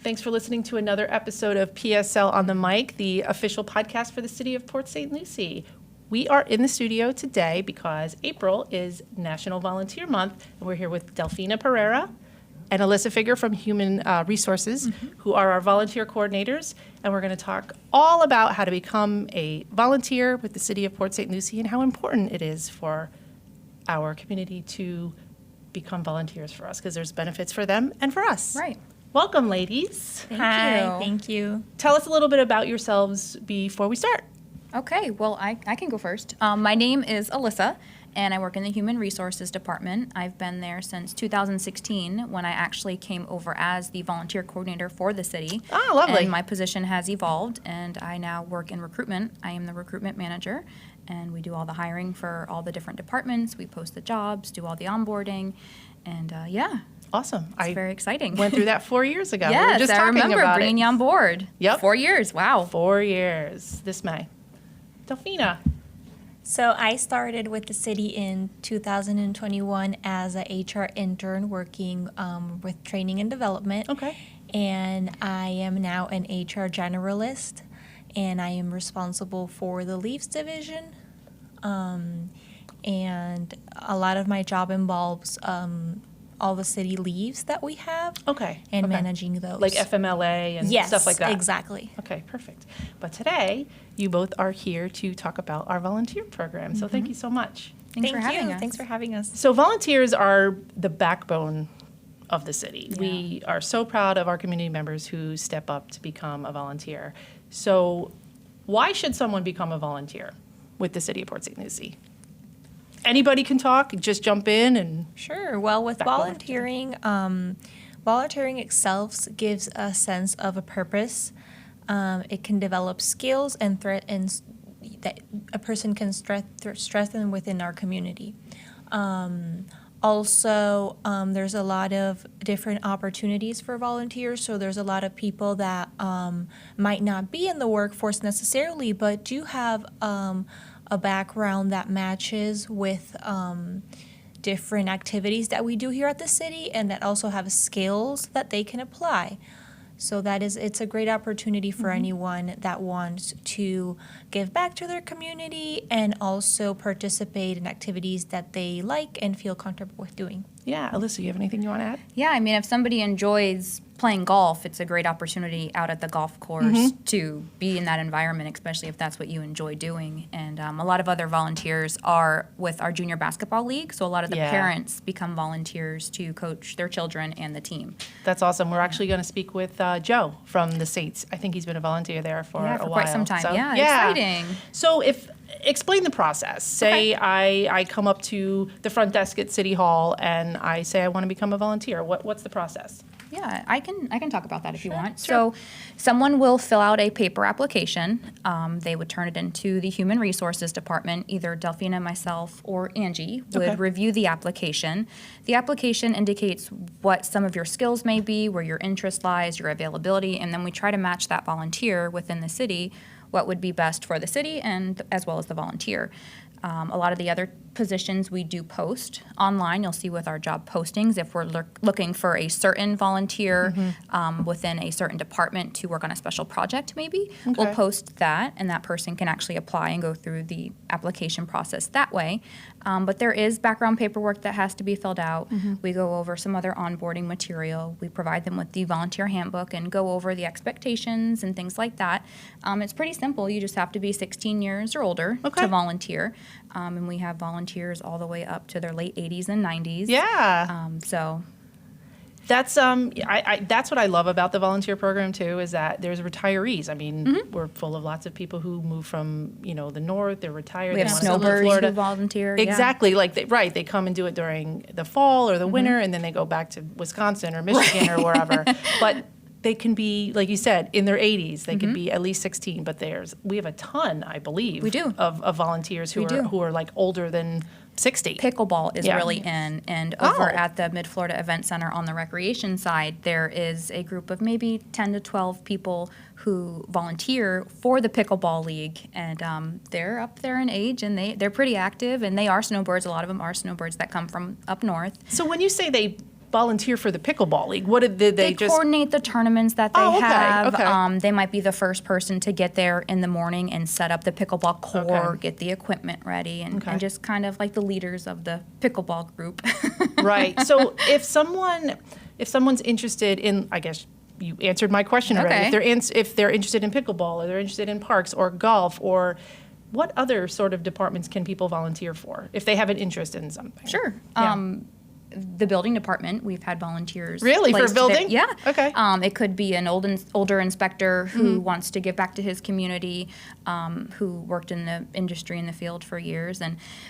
Thanks for listening to another episode of PSL On The Mic, the official podcast for the city of Port St. Lucie. We are in the studio today because April is National Volunteer Month, and we're here with Delfina Perera and Alyssa Figur from Human Resources, who are our volunteer coordinators, and we're going to talk all about how to become a volunteer with the city of Port St. Lucie and how important it is for our community to become volunteers for us, because there's benefits for them and for us. Right. Welcome, ladies. Hi, thank you. Tell us a little bit about yourselves before we start. Okay, well, I can go first. My name is Alyssa, and I work in the Human Resources Department. I've been there since 2016, when I actually came over as the volunteer coordinator for the city. Oh, lovely. And my position has evolved, and I now work in recruitment. I am the recruitment manager, and we do all the hiring for all the different departments. We post the jobs, do all the onboarding, and yeah. Awesome. It's very exciting. Went through that 4 years ago. Yes, we were just I talking remember about bringing you on board. Yep. 4 years, wow. 4 years, this May. Delfina. So I started with the city in 2021 as a HR intern working with training and development. Okay. And I am now an HR generalist, and I am responsible for the leaves division. And a lot of my job involves all the city leaves that we have. Okay. And okay. managing those. Like FMLA and yes, stuff like that. Exactly. Okay, perfect. But today, you both are here to talk about our volunteer program. So thank you so much. Thanks for having us. Thanks for having us. So volunteers are the backbone of the city. Yeah. We are so proud of our community members who step up to become a volunteer. So why should someone become a volunteer with the city of Port St. Lucie? Anybody can talk, just jump in and... Sure. Well, with Backbone. volunteering, volunteering itself gives a sense of a purpose. It can develop skills and that a person can strengthen within our community. Also, there's a lot of different opportunities for volunteers. So there's a lot of people that might not be in the workforce necessarily, but do have a background that matches with different activities that we do here at the city, and that also have skills that they can apply. So it's a great opportunity for anyone that wants to give back to their community and also participate in activities that they like and feel comfortable with doing. Yeah, Alyssa, you have anything you want to add? Yeah, I mean, if somebody enjoys playing golf, it's a great opportunity out at the golf course to be in that environment, especially if that's what you enjoy doing. And a lot of other volunteers are with our junior basketball league, so a lot of the parents become volunteers to coach their children and the team. That's awesome. We're actually going to speak with Joe from the Saints. I think he's been a volunteer there for a while. quite some time. So, yeah, exciting. So explain the process. Say I come up to the front desk at City Hall and I say I want to become a volunteer. What's the process? Yeah, I can talk about that if you want. Sure. So someone will fill out a paper application. They would turn it into the Human Resources Department. Either Delfina, myself, or Angie would review the application. The application indicates what some of your skills may be, where your interest lies, your availability, and then we try to match that volunteer within the city, what would be best for the city and as well as the volunteer. A lot of the other positions we do post online. You'll see with our job postings, if we're looking for a certain volunteer within a certain department to work on a special project maybe, we'll post that, and that person can actually apply and go through the application process that way. But there is background paperwork that has to be filled out. We go over some other onboarding material. We provide them with the volunteer handbook and go over the expectations and things like that. It's pretty simple. You just have to be 16 years or older to volunteer. And we have volunteers all the way up to their late 80s and 90s. Yeah. So that's that's what I love about the volunteer program too, is that there's retirees. I mean, we're full of lots of people who move from the north. They're retired. we have they want to live in snowbirds Florida. who volunteer. Exactly. Like they come and do it during the fall or the winter, and then they go back to Wisconsin or Michigan or wherever. But they can be, like you said, in their 80s. They could be at least 16. But we have a ton, I believe, We do. of volunteers who are like older than 60. Pickleball is Yeah. really in, and over at the Mid-Florida Event Center on the recreation side, there is a group of maybe 10 to 12 people who volunteer for the Pickleball League, and they're up there in age, and they're pretty active, and they are snowbirds. A lot of them are snowbirds that come from up north. So when you say they volunteer for the pickleball league? What did They just coordinate the tournaments that they Oh, okay, have. okay. They might be the first person to get there in the morning and set up the pickleball court, Okay. get the equipment ready, and, Okay. and just kind of like the leaders of the pickleball group. Right. So if someone's interested in, I guess you answered my question already. Okay. If they're interested in pickleball, or they're interested in parks or golf, or what other sort of departments can people volunteer for if they have an interest in something? Sure. Yeah. The building department, we've had volunteers. Really? For placed there. building? Yeah. Okay. It could be an older inspector who wants to give back to his community, who worked in the industry in the field for years,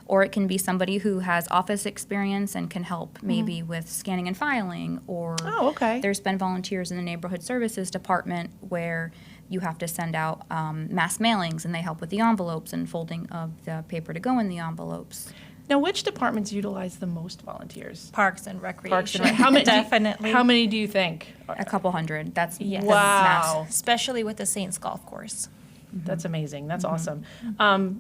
or it can be somebody who has office experience and can help maybe with scanning and filing, or Oh, okay. there's been volunteers in the neighborhood services department where you have to send out mass mailings, and they help with the envelopes and folding of the paper to go in the envelopes. Now, which departments utilize the most volunteers? Parks and Recreation. Parks and Rec. How many? Definitely. How many do you think? A couple hundred. That's Yes. Wow. Especially with the Saints Golf Course. That's amazing. That's awesome.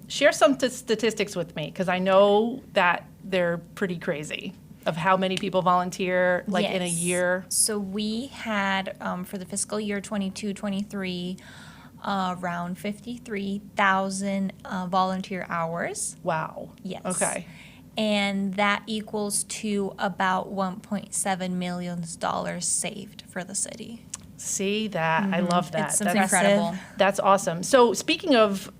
Share some statistics with me, because I know that they're pretty crazy of how many people volunteer in a Yes. year. So we had, for the fiscal year 22-23, around 53,000 volunteer hours. Wow. Yes. Okay. And that equals to about $1.7 million saved for the city. See that? I love that. It's That's incredible. That's awesome. So speaking of,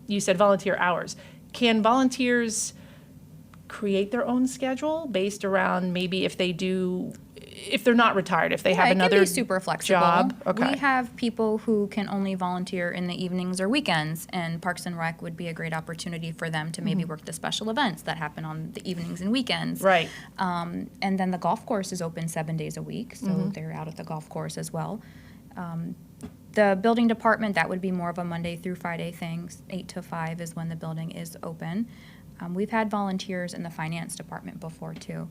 you said volunteer hours. Can volunteers create their own schedule based around maybe if they're not retired, if they have it another can be super flexible. job? Okay. We have people who can only volunteer in the evenings or weekends, and Parks and Rec would be a great opportunity for them to maybe work the special events that happen on the evenings and weekends. Right. And then the golf course is open 7 days a week, so they're out at the golf course as well. The building department, that would be more of a Monday through Friday thing. 8 to 5 is when the building is open. We've had volunteers in the finance department before, too.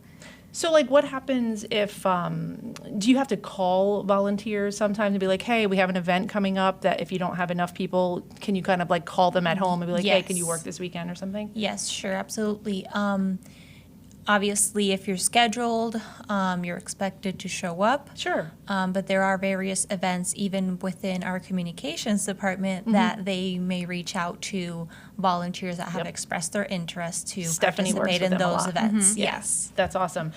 So, what happens if, do you have to call volunteers sometimes and be like, hey, we have an event coming up that if you don't have enough people, can you kind of call them at home and be like, hey, can you Yes. work this weekend or something? Yes, sure, absolutely. Obviously, if you're scheduled, you're expected to show up. Sure. But there are various events, even within our communications department, that they may reach out to volunteers that have Yep. expressed their interest to Stephanie works participate with in them a those lot. events. Yes. That's awesome.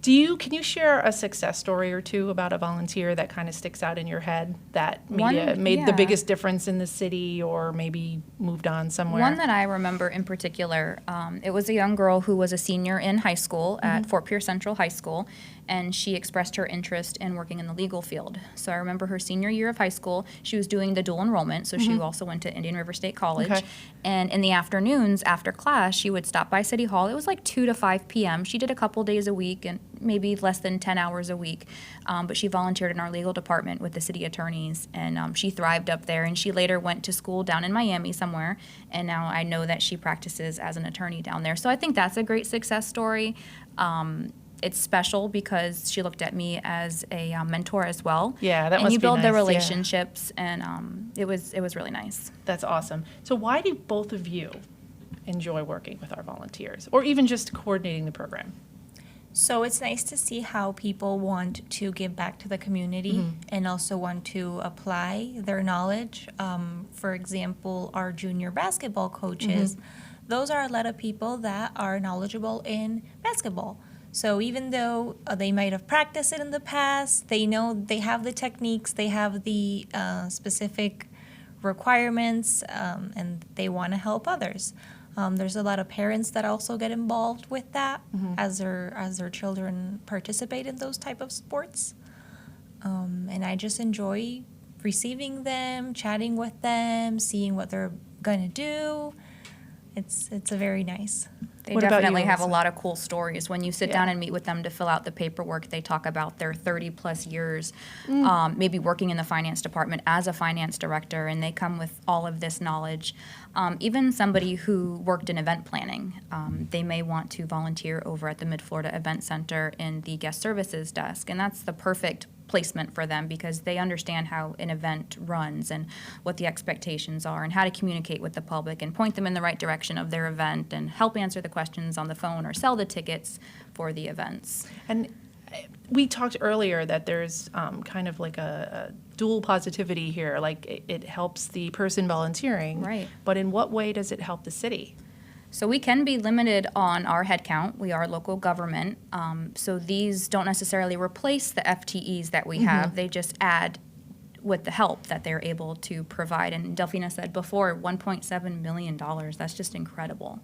Can you share a success story or two about a volunteer that kind of sticks out in your head that made the yeah. biggest difference in the city, or maybe moved on somewhere? One that I remember in particular, it was a young girl who was a senior in high school at Fort Pierce Central High School, and she expressed her interest in working in the legal field. So I remember her senior year of high school, she was doing the dual enrollment, so she also went to Indian River State College. Okay. And in the afternoons after class, she would stop by City Hall. It was 2 to 5 p.m. She did a couple days a week and maybe less than 10 hours a week. But she volunteered in our legal department with the city attorneys, and she thrived up there. And she later went to school down in Miami somewhere, and now I know that she practices as an attorney down there. So I think that's a great success story. It's special because she looked at me as a mentor as well. Yeah, that and must you be build the nice, yeah. relationships, and it was really nice. That's awesome. So why do both of you enjoy working with our volunteers, or even just coordinating the program? So it's nice to see how people want to give back to the community and also want to apply their knowledge. For example, our junior basketball coaches, those are a lot of people that are knowledgeable in basketball. So even though they might have practiced it in the past, they know they have the techniques, they have the specific requirements, and they want to help others. There's a lot of parents that also get involved with that as their children participate in those type of sports. And I just enjoy receiving them, chatting with them, seeing what they're going to do. It's a very nice. They What about you, definitely have a Alyssa? lot of cool stories. When you sit Yeah. down and meet with them to fill out the paperwork, they talk about their 30-plus years, maybe working in the finance department as a finance director, and they come with all of this knowledge. Even somebody who worked in event planning, they may want to volunteer over at the Mid-Florida Event Center in the guest services desk, and that's the perfect placement for them because they understand how an event runs and what the expectations are and how to communicate with the public and point them in the right direction of their event and help answer the questions on the phone or sell the tickets for the events. And we talked earlier that there's kind of like a dual positivity here. Like it helps the person volunteering. Right. But in what way does it help the city? So we can be limited on our headcount. We are local government. So these don't necessarily replace the FTEs that we have. They just add with the help that they're able to provide. And Delfina said before, $1.7 million. That's just incredible.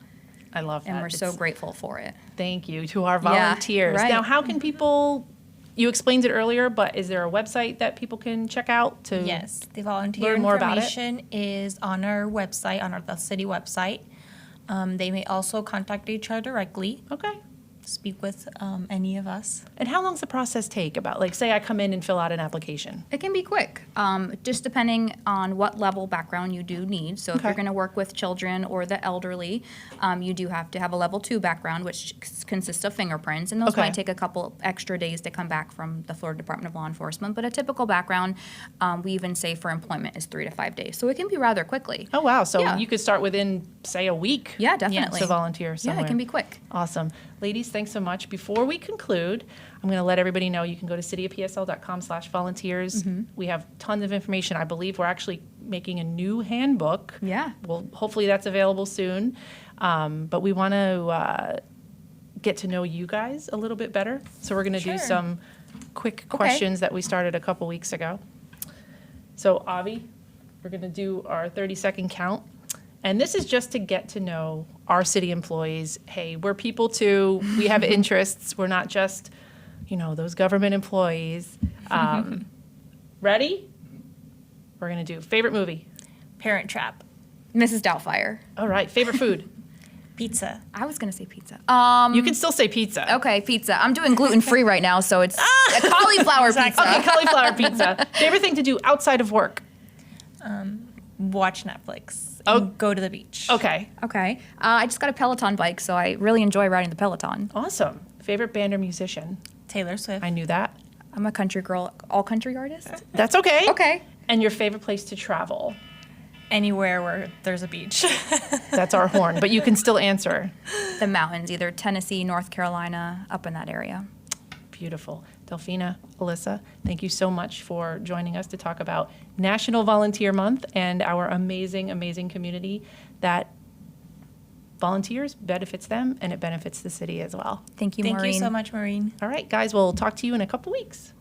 I love that. And we're so grateful for it. Thank you to our volunteers. right. Now, how can people, you explained it earlier, but is there a website that people can check out to Yes, the volunteer learn more about it? information is on our website, the city website. They may also contact HR directly, Okay. speak with any of us. And how long does the process take? About, like, say I come in and fill out an application. It can be quick, just depending on what level background you do need. So if Okay. you're going to work with children or the elderly, you do have to have a level 2 background, which consists of fingerprints. And those Okay. might take a couple extra days to come back from the Florida Department of Law Enforcement. But a typical background, we even say for employment, is 3 to 5 days. So it can be rather quickly. Oh, wow. So Yeah. you could start within, say, a week. Yeah, definitely. To volunteer somewhere. Yeah, it can be quick. Awesome. Ladies, thanks so much. Before we conclude, I'm going to let everybody know you can go to cityofpsl.com/volunteers. We have tons of information. I believe we're actually making a new handbook. Yeah. Well, hopefully that's available soon. But we want to get to know you guys a little bit better. So we're going to do Sure. some quick questions that we started a couple weeks ago. So, Avi, we're going to do our 30-second count. And this is just to get to know our city employees. Hey, we're people too. We have interests. We're not just, those government employees. Ready? We're going to do favorite movie. Parent Trap, Mrs. Doubtfire. All right. Favorite food. pizza, I was going to say pizza. You can still say pizza. Okay, pizza. I'm doing gluten-free right now, so it's a cauliflower pizza. Okay, cauliflower pizza. Favorite thing to do outside of work. watch Netflix, Oh. and go to the beach. Okay. Okay. I just got a Peloton bike, so I really enjoy riding the Peloton. Awesome. Favorite band or musician? Taylor Swift. I knew that. I'm a country girl, all country artist. That's okay. Okay. And your favorite place to travel? Anywhere where there's a beach. That's our horn, but you can still answer. The mountains, either Tennessee, North Carolina, up in that area. Beautiful. Delfina, Alyssa, thank you so much for joining us to talk about National Volunteer Month and our amazing, amazing community that volunteers, benefits them, and it benefits the city as well. Thank you, Thank Maureen. you so much, Maureen. All right, guys, we'll talk to you in a couple weeks.